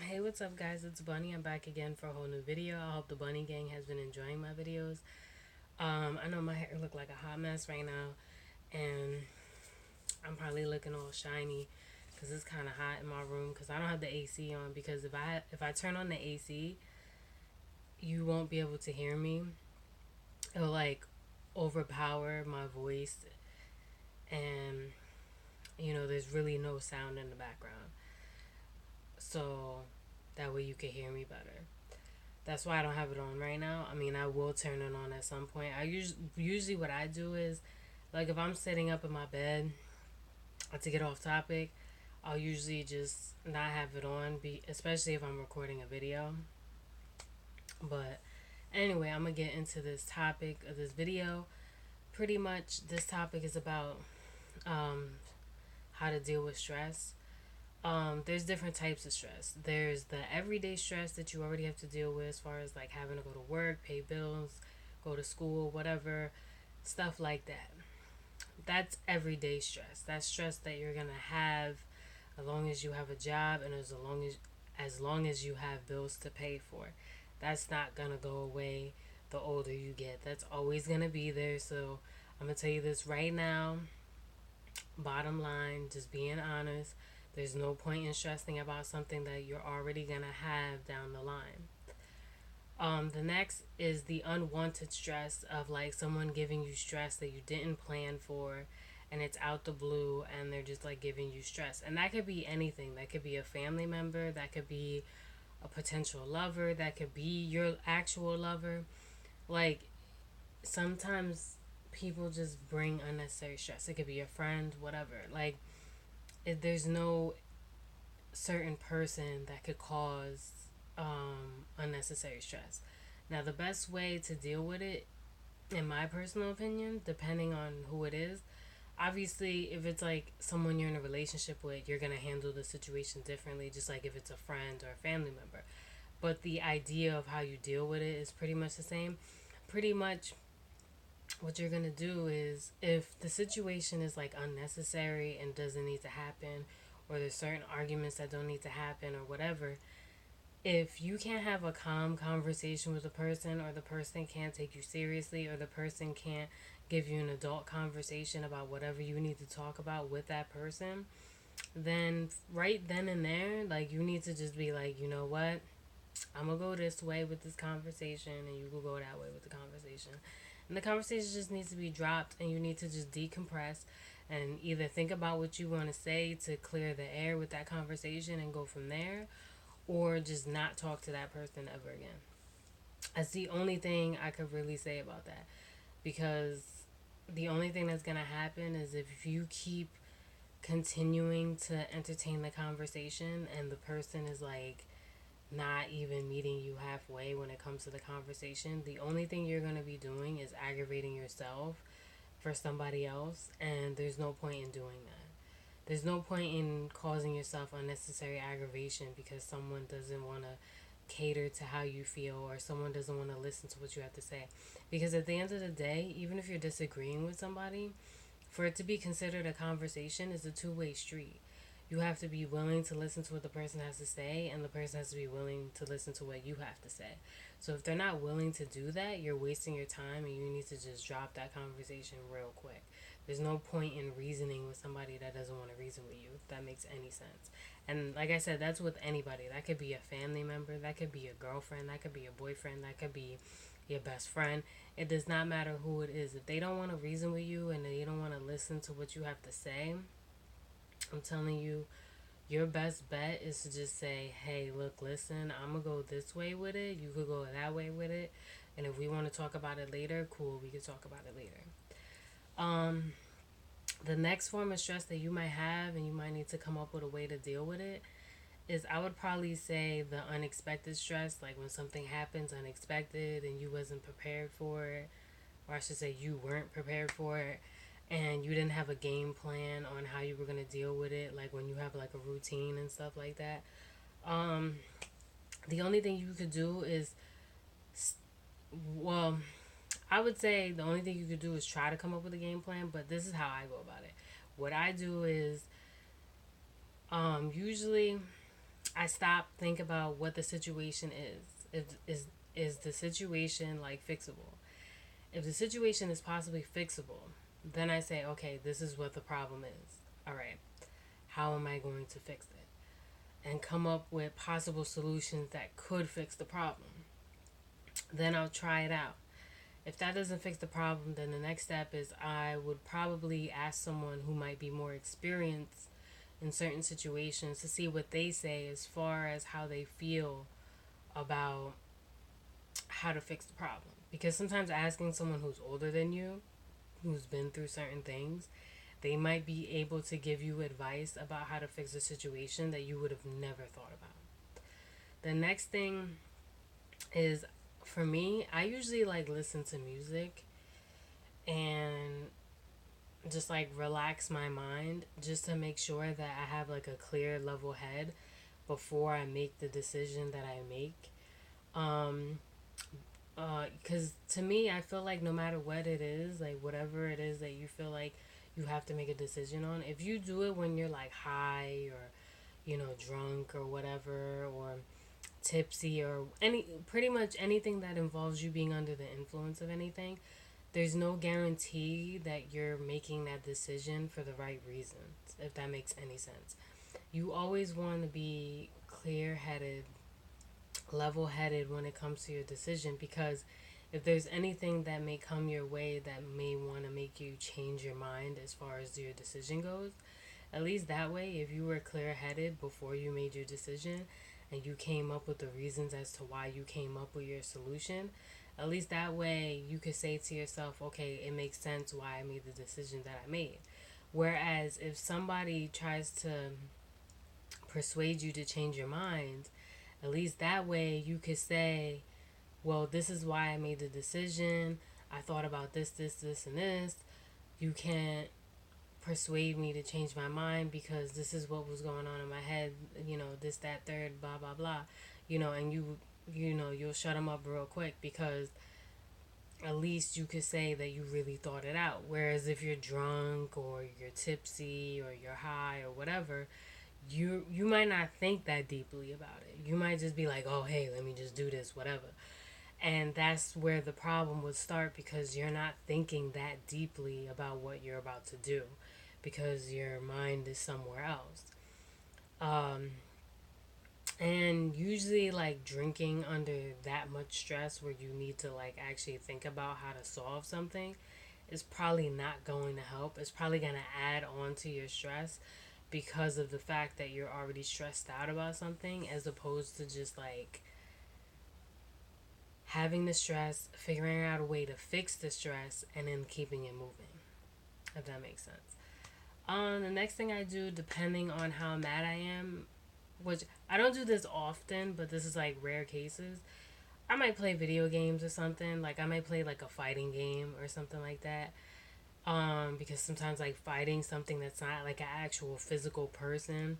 Hey, what's up, guys? It's Bunny. I'm back again for a whole new video. I hope the Bunny Gang has been enjoying my videos. I know my hair look like a hot mess right now, and I'm probably looking all shiny because it's kind of hot in my room because I don't have the AC on. Because if I turn on the AC, you won't be able to hear me. It'll like overpower my voice, and there's really no sound in the background, so that way you can hear me better. That's why I don't have it on right now. I mean, I will turn it on at some point. Usually what I do is, like, if I'm sitting up in my bed, to get off topic, I'll usually just not have it on, especially if I'm recording a video. But anyway, I'm gonna get into this topic of this video. Pretty much, this topic is about um, how to deal with stress. There's different types of stress. There's the everyday stress that you already have to deal with, as far as like having to go to work, pay bills, go to school, whatever, stuff like that. That's everyday stress. That's stress that you're gonna have as long as you have a job and as long as you have bills to pay for. That's not gonna go away the older you get. That's always gonna be there. So I'm gonna tell you this right now. Bottom line, just being honest. There's no point in stressing about something that you're already gonna have down the line. The next is the unwanted stress of like someone giving you stress that you didn't plan for, and it's out the blue, and they're just like giving you stress. And that could be anything. That could be a family member, that could be a potential lover, that could be your actual lover. Like, sometimes people just bring unnecessary stress. It could be a friend, whatever. Like, there's no certain person that could cause unnecessary stress. Now, the best way to deal with it, in my personal opinion, depending on who it is, obviously, if it's like someone you're in a relationship with, you're going to handle the situation differently, just like if it's a friend or a family member. But the idea of how you deal with it is pretty much the same. Pretty much what you're going to do is, if the situation is like unnecessary and doesn't need to happen, or there's certain arguments that don't need to happen, or whatever, if you can't have a calm conversation with a person, or the person can't take you seriously, or the person can't give you an adult conversation about whatever you need to talk about with that person, then right then and there, like, you need to just be like, you know what, I'm gonna go this way with this conversation, and you will go that way with the conversation. And the conversation just needs to be dropped, and you need to just decompress and either think about what you want to say to clear the air with that conversation and go from there, or just not talk to that person ever again. That's the only thing I could really say about that, because the only thing that's going to happen is if you keep continuing to entertain the conversation and the person is like not even meeting you halfway when it comes to the conversation, the only thing you're going to be doing is aggravating yourself for somebody else, and there's no point in doing that. There's no point in causing yourself unnecessary aggravation because someone doesn't want to cater to how you feel, or someone doesn't want to listen to what you have to say. Because at the end of the day, even if you're disagreeing with somebody, for it to be considered a conversation is a two-way street. You have to be willing to listen to what the person has to say, and the person has to be willing to listen to what you have to say. So if they're not willing to do that, you're wasting your time, and you need to just drop that conversation real quick. There's no point in reasoning with somebody that doesn't want to reason with you, if that makes any sense. And like I said, that's with anybody. That could be a family member, that could be a girlfriend, that could be a boyfriend, that could be your best friend. It does not matter who it is. If they don't want to reason with you and they don't want to listen to what you have to say, I'm telling you, your best bet is to just say, hey, look, listen, I'm going to go this way with it. You could go that way with it. And if we want to talk about it later, cool, we can talk about it later. Um, the next form of stress that you might have, and you might need to come up with a way to deal with it, is, I would probably say, the unexpected stress. Like when something happens unexpected and you wasn't prepared for it, or I should say you weren't prepared for it, and you didn't have a game plan on how you were going to deal with it, like when you have like a routine and stuff like that. um the only thing you could do is, well, I would say the only thing you could do is try to come up with a game plan, but this is how I go about it. What I do is, usually I stop, think about what the situation is. Is the situation like fixable? If the situation is possibly fixable, then I say, okay, this is what the problem is. All right, how am I going to fix it? And come up with possible solutions that could fix the problem. Then I'll try it out. If that doesn't fix the problem, then the next step is I would probably ask someone who might be more experienced in certain situations to see what they say as far as how they feel about how to fix the problem. Because sometimes asking someone who's older than you, who's been through certain things, they might be able to give you advice about how to fix a situation that you would have never thought about. The next thing is, for me, I usually like listen to music and just like relax my mind just to make sure that I have like a clear level head before I make the decision that I make. Um, because to me, I feel like no matter what it is, like whatever it is that you feel like you have to make a decision on, if you do it when you're like high or, drunk or whatever, or tipsy or pretty much anything that involves you being under the influence of anything, there's no guarantee that you're making that decision for the right reasons, if that makes any sense. You always want to be clear headed, level headed when it comes to your decision, because if there's anything that may come your way that may want to make you change your mind as far as your decision goes, at least that way, if you were clear headed before you made your decision and you came up with the reasons as to why you came up with your solution, at least that way you could say to yourself, okay, it makes sense why I made the decision that I made. Whereas if somebody tries to persuade you to change your mind, at least that way you could say, well, this is why I made the decision. I thought about this, and this. You can't persuade me to change my mind because this is what was going on in my head, this, that, third, blah, blah, blah, and you'll shut them up real quick because at least you could say that you really thought it out. Whereas if you're drunk or you're tipsy or you're high or whatever, you might not think that deeply about it. You might just be like, oh, hey, let me just do this, whatever. And that's where the problem would start, because you're not thinking that deeply about what you're about to do because your mind is somewhere else. Um, and usually, like drinking under that much stress where you need to like actually think about how to solve something is probably not going to help. It's probably going to add on to your stress because of the fact that you're already stressed out about something, as opposed to just like having the stress, figuring out a way to fix the stress, and then keeping it moving, if that makes sense. The next thing I do, depending on how mad I am, which I don't do this often, but this is like rare cases, I might play video games or something. Like I might play like a fighting game or something like that. Because sometimes like fighting something that's not like an actual physical person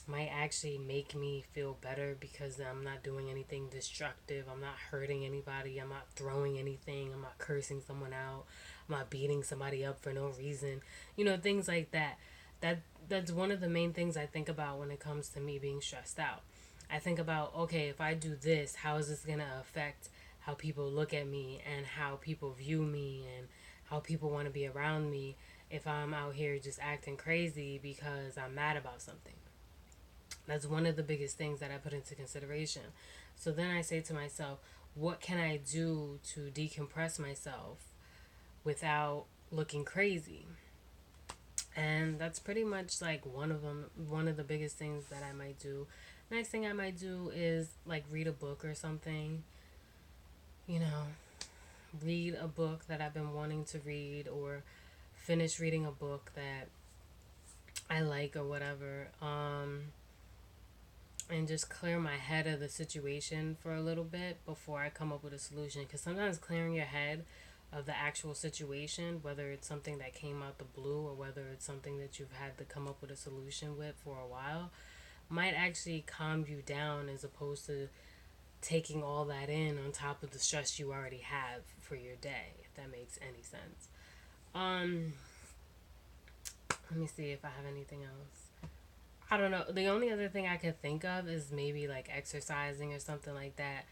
might actually make me feel better because I'm not doing anything destructive. I'm not hurting anybody. I'm not throwing anything. I'm not cursing someone out. I'm not beating somebody up for no reason. Things like that. That that's one of the main things I think about when it comes to me being stressed out. I think about, okay, if I do this, how is this going to affect how people look at me and how people view me and how people want to be around me if I'm out here just acting crazy because I'm mad about something. That's one of the biggest things that I put into consideration. So then I say to myself, what can I do to decompress myself without looking crazy? And that's pretty much like one of the biggest things that I might do. Next thing I might do is like read a book or something. You know, read a book that I've been wanting to read, or finish reading a book that I like or whatever. And just clear my head of the situation for a little bit before I come up with a solution. Because sometimes clearing your head of the actual situation, whether it's something that came out the blue or whether it's something that you've had to come up with a solution with for a while, might actually calm you down, as opposed to taking all that in on top of the stress you already have for your day, if that makes any sense. Um, Let me see if I have anything else. I don't know. The only other thing I could think of is maybe like exercising or something like that.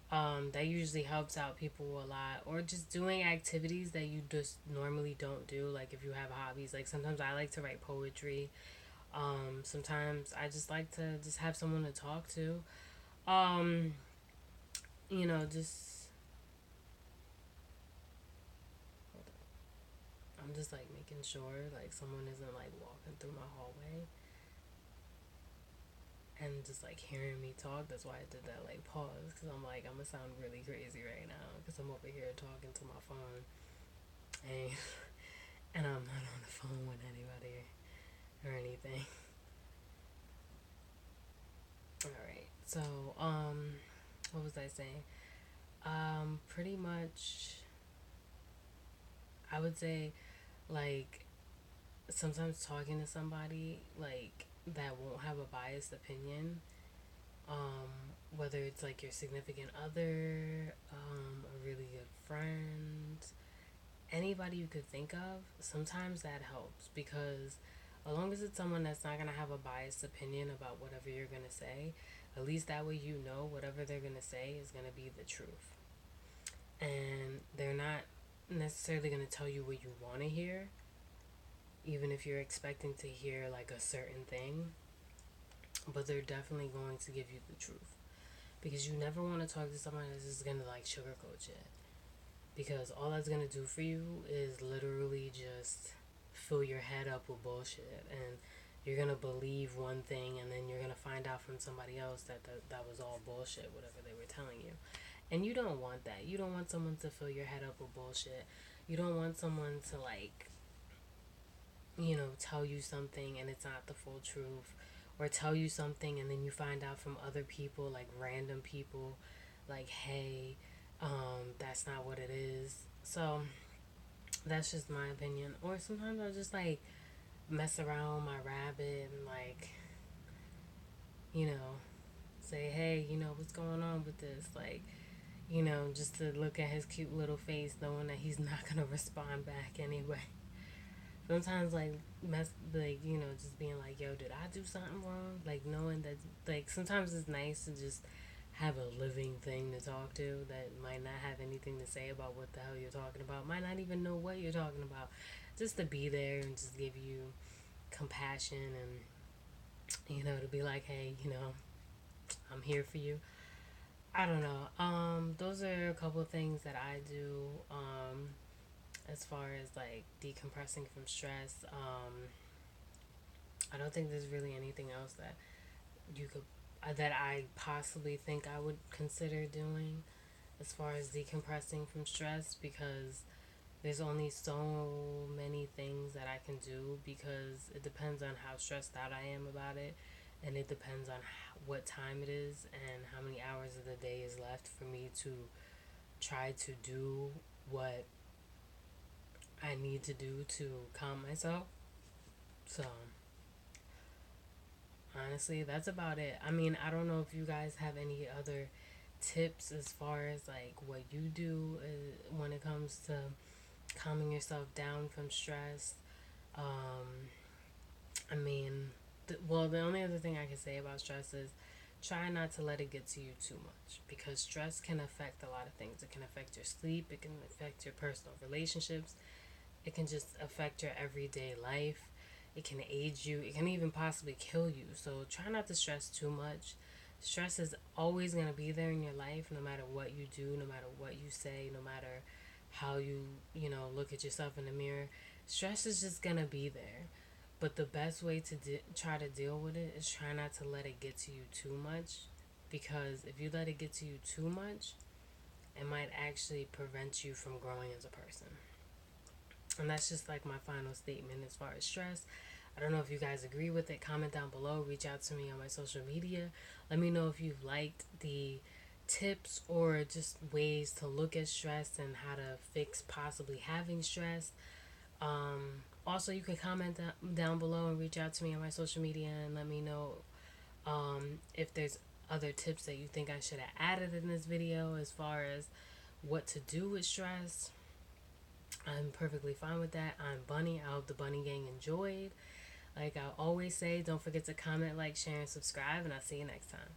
That usually helps out people a lot, or just doing activities that you just normally don't do. Like if you have hobbies, like sometimes I like to write poetry. Sometimes I just like to just have someone to talk to. Um, just I'm just like making sure like someone isn't like walking through my hallway and just like hearing me talk. That's why I did that like pause, because I'm like, I'm gonna sound really crazy right now because I'm over here talking to my phone and and I'm not on the phone with anybody or anything. All right. So, what was I saying? Pretty much, I would say like sometimes talking to somebody like that won't have a biased opinion, whether it's like your significant other, a really good friend, anybody you could think of, sometimes that helps because as long as it's someone that's not going to have a biased opinion about whatever you're going to say, at least that way you know whatever they're going to say is going to be the truth. And they're not necessarily going to tell you what you want to hear, even if you're expecting to hear like a certain thing, but they're definitely going to give you the truth. Because you never want to talk to someone that's just going to like sugarcoat shit. Because all that's going to do for you is literally just fill your head up with bullshit. And you're going to believe one thing and then you're going to find out from somebody else that was all bullshit, whatever they were telling you. And you don't want that. You don't want someone to fill your head up with bullshit. You don't want someone to like, tell you something and it's not the full truth, or tell you something and then you find out from other people, like random people, like, hey, that's not what it is. So that's just my opinion. Or sometimes I'll just like mess around with my rabbit and like, you know, say, hey, what's going on with this? Like, just to look at his cute little face, knowing that he's not gonna respond back anyway. Sometimes like just being like, yo, did I do something wrong? Like knowing that, like, sometimes it's nice to just have a living thing to talk to that might not have anything to say about what the hell you're talking about, might not even know what you're talking about, just to be there and just give you compassion and to be like, hey, I'm here for you. I don't know. Those are a couple of things that I do. As far as like decompressing from stress, I don't think there's really anything else that you could that I possibly think I would consider doing as far as decompressing from stress, because there's only so many things that I can do, because it depends on how stressed out I am about it, and it depends on what time it is and how many hours of the day is left for me to try to do what I need to do to calm myself. So honestly, that's about it. I mean, I don't know if you guys have any other tips as far as like what you do when it comes to calming yourself down from stress. Um, I mean, the only other thing I can say about stress is try not to let it get to you too much, because stress can affect a lot of things. It can affect your sleep, it can affect your personal relationships, it can just affect your everyday life. It can age you. It can even possibly kill you. So try not to stress too much. Stress is always going to be there in your life, no matter what you do, no matter what you say, no matter how look at yourself in the mirror. Stress is just going to be there. But the best way to try to deal with it is try not to let it get to you too much. Because if you let it get to you too much, it might actually prevent you from growing as a person. And that's just like my final statement as far as stress. I don't know if you guys agree with it. Comment down below. Reach out to me on my social media. Let me know if you've liked the tips or just ways to look at stress and how to fix possibly having stress. Also, you can comment down below and reach out to me on my social media and let me know if there's other tips that you think I should have added in this video as far as what to do with stress. I'm perfectly fine with that. I'm Bunny. I hope the Bunny Gang enjoyed. Like I always say, don't forget to comment, like, share, and subscribe, and I'll see you next time.